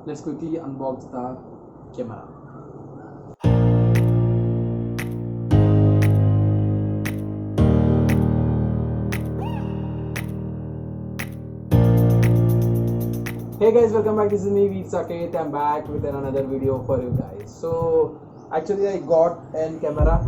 let's quickly unbox the camera. Hey guys, welcome back. This is me, Veer Saket. I'm back with another video for you guys. So actually I got a camera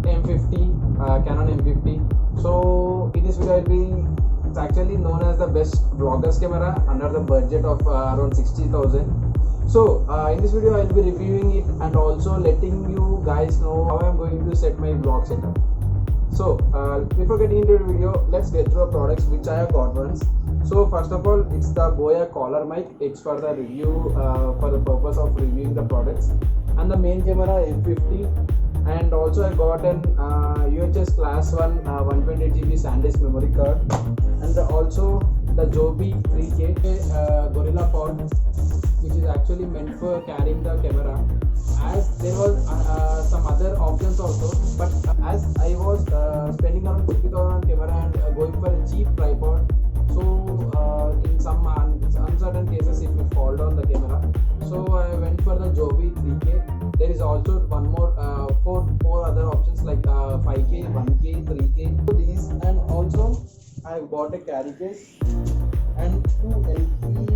M50, Canon M50. So in this video I'll be, it's actually known as the best vloggers camera under the budget of around 60,000. So in this video I'll be reviewing it and also letting you guys know how I'm going to set my vlog setup. So before getting into the video, let's get through the products which I have got once. So first of all, it's the Boya collar mic. It's for the review, for the purpose of reviewing the products, and the main camera M50. And also I got an UHS class 1 128GB SanDisk memory card, and also the Joby 3K Gorilla Pod, which is actually meant for carrying the camera. As there was some other options also, but as I was spending around 50,000 on camera and going for a cheap tripod, so in some uncertain cases it will fall down the camera, so I went for the Joby 3K. There is also one more four other options like 5K, 1K, 3K. So these, and also I bought a carry case and two LP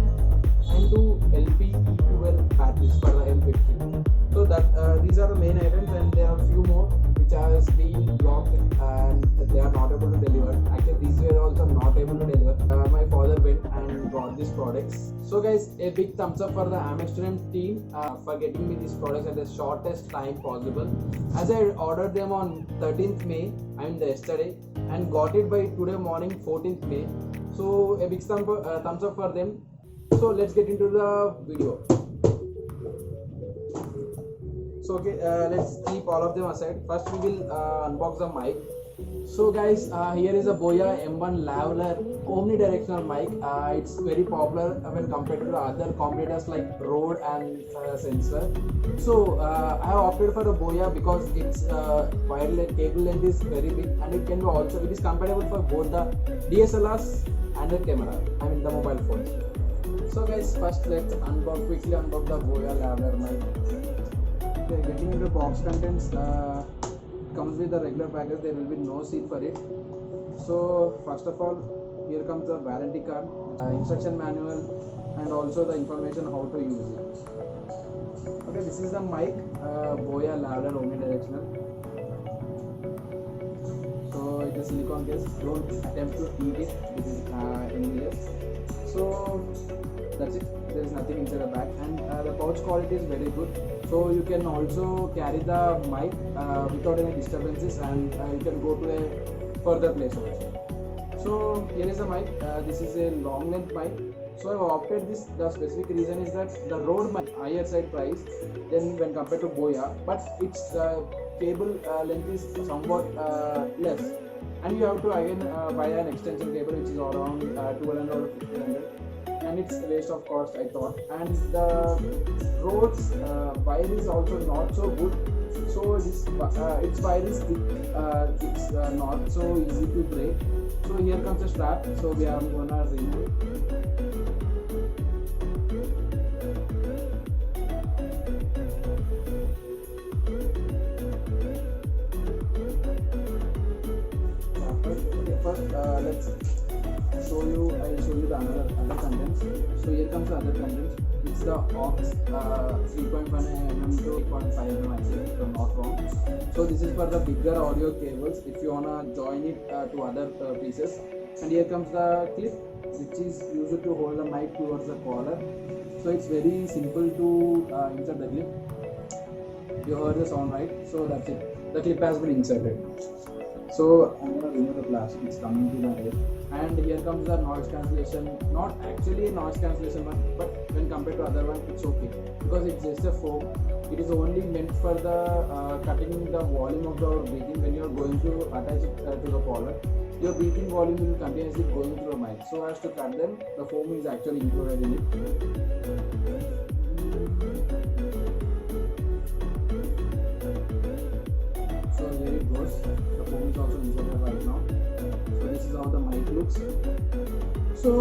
and two LPE12 batteries for the M50. So that these are the main items, and there are a few more which has been blocked and they are not able to deliver. Actually, these were also not able to deliver. My father went and brought these products. So guys, a big thumbs up for the Amex Student team for getting me these products at the shortest time possible. As I ordered them on 13th May, I mean yesterday, and got it by today morning 14th May. So a big thumbs up for them. So let's get into the video. So okay, let's keep all of them aside. First we will unbox the mic. So guys, here is a Boya M1 Lavalier omnidirectional mic. It's very popular when compared to the other competitors like Rode and Sensor. So I have opted for the Boya because its wireless cable length is very big, and it can be also, it is compatible for both the DSLRs and the camera, I mean the mobile phones. So guys, first let's quickly unbox the Boya Lavalier mic. Okay, getting into box contents, comes with the regular package. There will be no seal for it. So first of all, here comes the warranty card, instruction manual, and also the information how to use it. Okay, this is the mic, Boya Lavalier omnidirectional. So it is silicone case. Don't attempt to eat it. This is ingless. So that's it. There is nothing inside the bag, and the pouch quality is very good. So you can also carry the mic without any disturbances, and you can go to a further place also. So here is a mic. This is a long length mic. So I have opted this. The specific reason is that the Rode mic higher side price than when compared to Boya, but its cable length is somewhat less, and you have to again buy an extension cable which is around 1200 or 1500. And it's a waste of cost, I thought. And the Rode's wire is also not so good. So this its wire is thick. It's not so easy to break. So here comes the strap. So we are gonna remove it. Okay, first let's show you. I'll show you the other contents. So here comes the other contents. It's the aux 3.1 mm to 8.5 mm, if I'm not wrong. So this is for the bigger audio cables if you wanna join it to other pieces. And here comes the clip, which is used to hold the mic towards the collar. So it's very simple to insert the clip. You heard the sound, right? So that's it. The clip has been inserted. So I'm gonna remove the plastic. It's coming to my head. And here comes the noise cancellation. Not actually a noise cancellation one, but when compared to other one, it's okay because it's just a foam. It is only meant for the cutting the volume of the breathing when you are going to attach it to the collar. Your breathing volume will continuously going through the mic. So as to cut them, the foam is actually included in it. So here it goes. The foam is also inserted right now. So this is how the mic looks. So,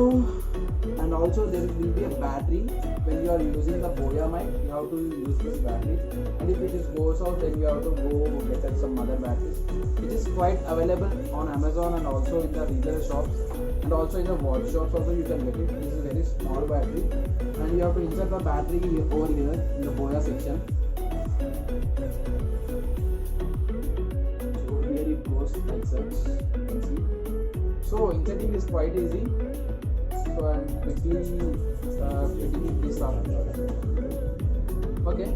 and also also there will be a battery. When you are using the Boya mic, you have to use this battery, and if it is goes out, then you have to go get some other batteries. It is quite available on Amazon and also in the retailer shops, and also in the watch shops also you can get it. This is a very small battery, and you have to insert the battery over here in the Boya section. So here it goes like such, you can see. So inserting is quite easy. So I'm quickly putting this up. Okay,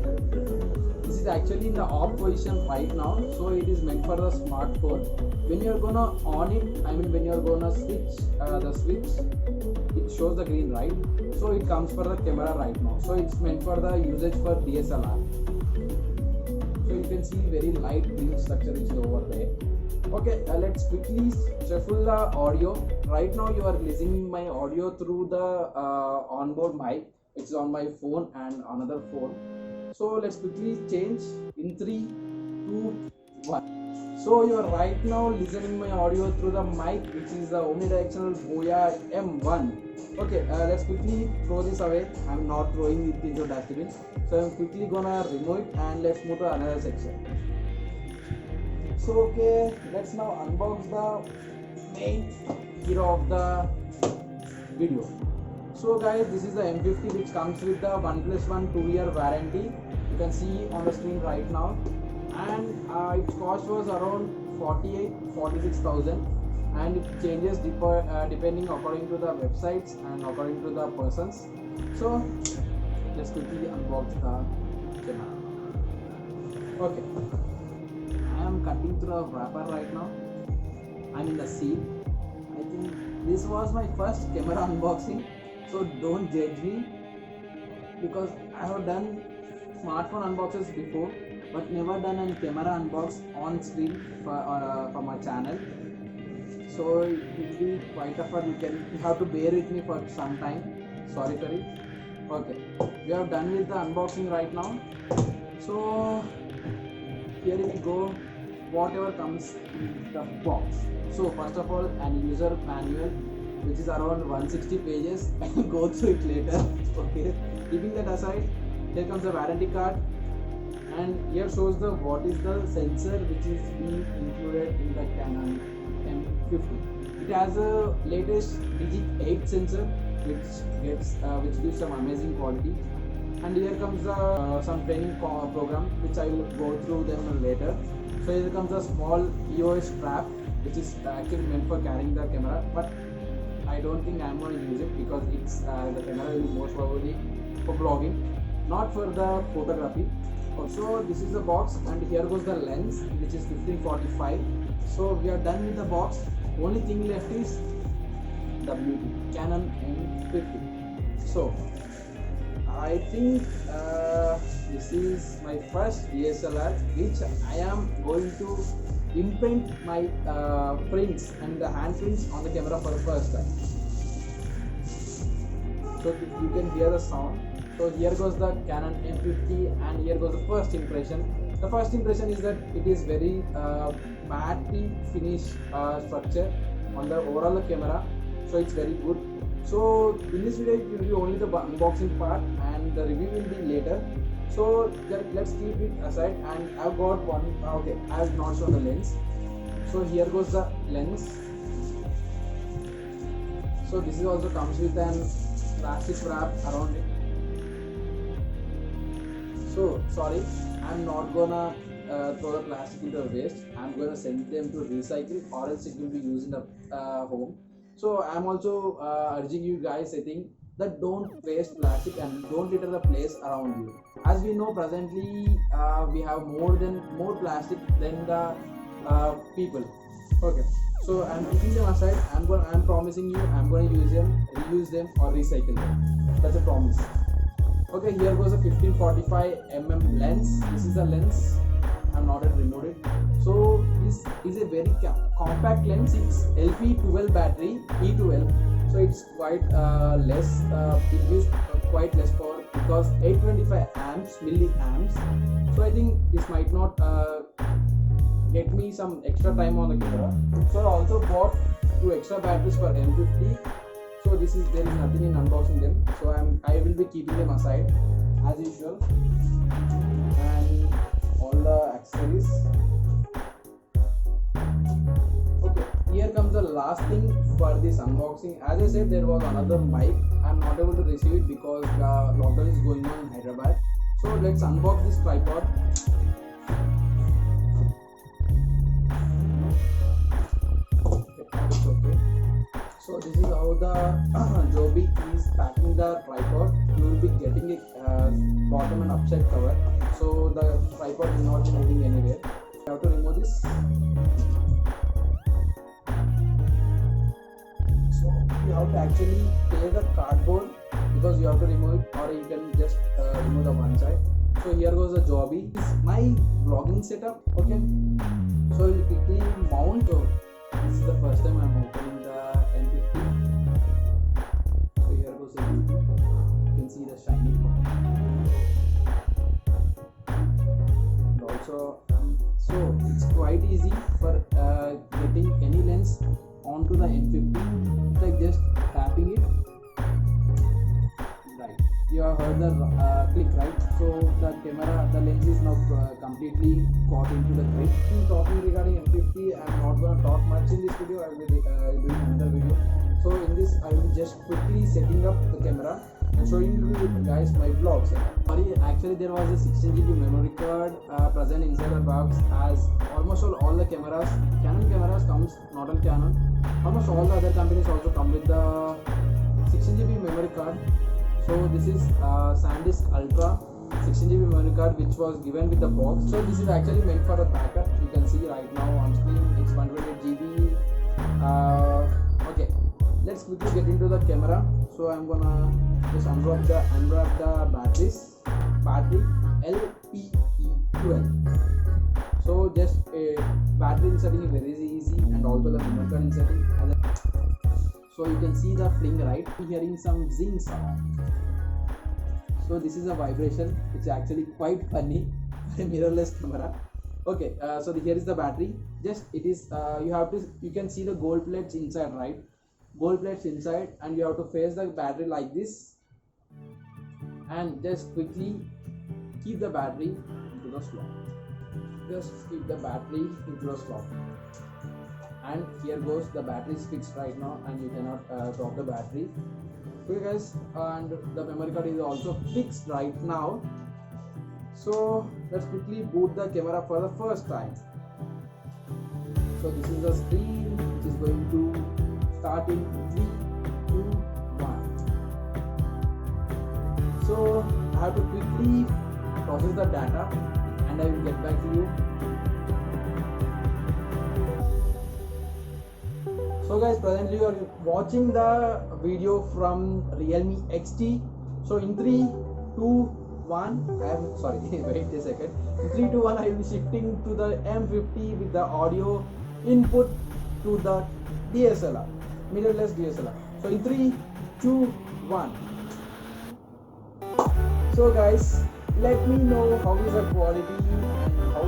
this is actually in the off position right now, so it is meant for the smartphone. When you're gonna on it, I mean when you're gonna switch the switch, it shows the green, right? So it comes for the camera right now. So it's meant for the usage for DSLR. So you can see very light green structure is over there. Okay, let's quickly shuffle the audio. Right now you are listening my audio through the onboard mic. It's on my phone and another phone. So let's quickly change in 3, 2, 1. So you are right now listening my audio through the mic, which is the omnidirectional Boya M1. Okay, let's quickly throw this away. I'm not throwing it into dustbin. So I'm quickly gonna remove it and let's move to another section. So okay, let's now unbox the main hero of the video. So guys, this is the M50 which comes with the 1+1 2-year warranty. You can see on the screen right now, and its cost was around 46,000, and it changes depending according to the websites and according to the persons. So let's quickly unbox the camera. Okay, I am cutting through a wrapper right now. I'm in the seal. I think this was my first camera unboxing, so don't judge me, because I have done smartphone unboxes before, but never done a camera unbox on screen for my channel. So it will be quite a fun. You have to bear with me for some time. Sorry for it. Okay, we are done with the unboxing right now. So here we go. Whatever comes in the box. So first of all, an user manual, which is around 160 pages. I will go through it later. Okay, keeping that aside, here comes the warranty card, and here shows the what is the sensor which is being included in the Canon M50. It has a latest Digit 8 sensor, which gives some amazing quality. And here comes some training program, which I will go through them later. So here comes a small EOS strap, which is actually meant for carrying the camera, but I don't think I'm going to use it because it's the camera will be most probably for vlogging, not for the photography. Also, this is the box, and here goes the lens, which is 1545. So we are done with the box. Only thing left is the beauty, Canon M50. So I think this is my first DSLR, which I am going to imprint my prints and the handprints on the camera for the first time. So you can hear the sound. So here goes the Canon M50, and here goes the first impression. The first impression is that it is very matte finish structure on the overall camera. So it's very good. So in this video it will be only the unboxing part, and the review will be later. So let's keep it aside. And I've got one. Okay, I have not shown the lens. So here goes the lens. So this is also comes with an plastic wrap around it. So sorry, I'm not gonna throw the plastic into the waste. I'm gonna send them to recycle, or else it will be used in the home. So I'm also urging you guys, I think, that don't waste plastic and don't litter the place around you. As we know, presently we have more plastic than the people. Okay, so I'm keeping them aside. I'm promising you, I'm going to use them, reuse them, or recycle them. That's a promise. Okay, here goes a 1545mm lens. This is the lens. I'm not yet removed it. So this is a very compact lens. It's LP12 battery, E12. So it's quite less. It gives quite less power because 825 milliamps. So I think this might not get me some extra time on the camera. So I also bought 2 extra batteries for M50. So there is nothing in unboxing them. So I will be keeping them aside as usual, and all the accessories. Okay, here comes the last thing for this unboxing. As I said, there was another mic. I'm not able to receive it because the lockdown is going on in Hyderabad. So let's unbox this tripod. Okay. So this is how the Joby is packing the tripod. You will be getting a bottom and upside cover, so the tripod is not moving anywhere. You have to remove this. So you have to actually tear the cardboard because you have to remove it, or you can just remove the one side. So here goes the Joby. This is my vlogging setup. Okay. So you quickly mount. So this is the first time I'm opening the M50. So here goes the YouTube. You can see the shiny. And also, so it's quite easy for getting any lens onto the M50. It's like just tapping it. Right. You have heard the click, right? So the camera, the lens is now completely caught into the grip. Talking regarding M50, I'm not going to talk much in this video. I will be doing another video. So in this, I will just quickly setting up the camera and showing you guys my vlogs. Sorry, actually there was a 16GB memory card present inside the box, as almost all the cameras, Canon cameras comes, not all Canon, almost all the other companies also come with the 16GB memory card. So this is SanDisk Ultra 16GB memory card, which was given with the box. So this is actually meant for a backup. You can see right now on screen it's 128GB. Okay, let's quickly get into the camera. So I'm gonna just unwrap the battery LPE12. So just a battery inserting is very easy, and also the memory card inserting. So you can see the fling, right? I'm hearing some zing sound. So this is a vibration. It's actually quite funny for a mirrorless camera. Okay, so here is the battery. Just it is you can see the gold plates inside, right? Gold plates inside, and you have to face the battery like this, and just quickly keep the battery into the slot. Just keep the battery into the slot. And here goes, the battery is fixed right now, and you cannot drop the battery. Okay guys, and the memory card is also fixed right now. So let's quickly boot the camera for the first time. So this is the screen which is going to start in 3, 2, 1. So I have to quickly process the data, and I will get back to you. So guys, presently you are watching the video from Realme XT. So in 3, 2, 1, I am sorry, wait a second. In 3, 2, 1, I will be shifting to the M50 with the audio input to the DSLR, mirrorless DSLR. So in 3, 2, 1. So guys, let me know how is the quality and how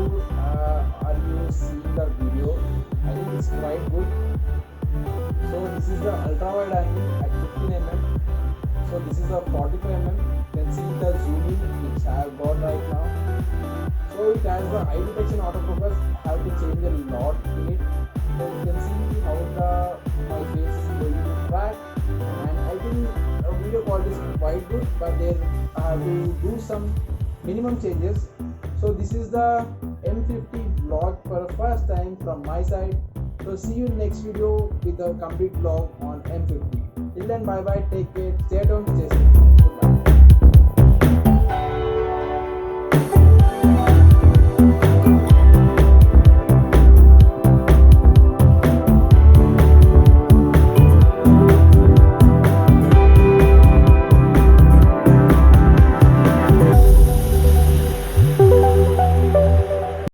are you seeing the video. I think it's quite good. So this is the ultra wide angle at 15mm. So this is the 45mm. You can see the zooming which I have got right now. So it has the high detection autofocus. I have to change a lot in it. So you can see how my face is going to track, and I think the video quality is quite good, but there I have to do some minimum changes. So this is the M50 vlog for the first time from my side. So see you in next video with a complete vlog on M50. Till then, bye bye, take care, stay at home, stay safe.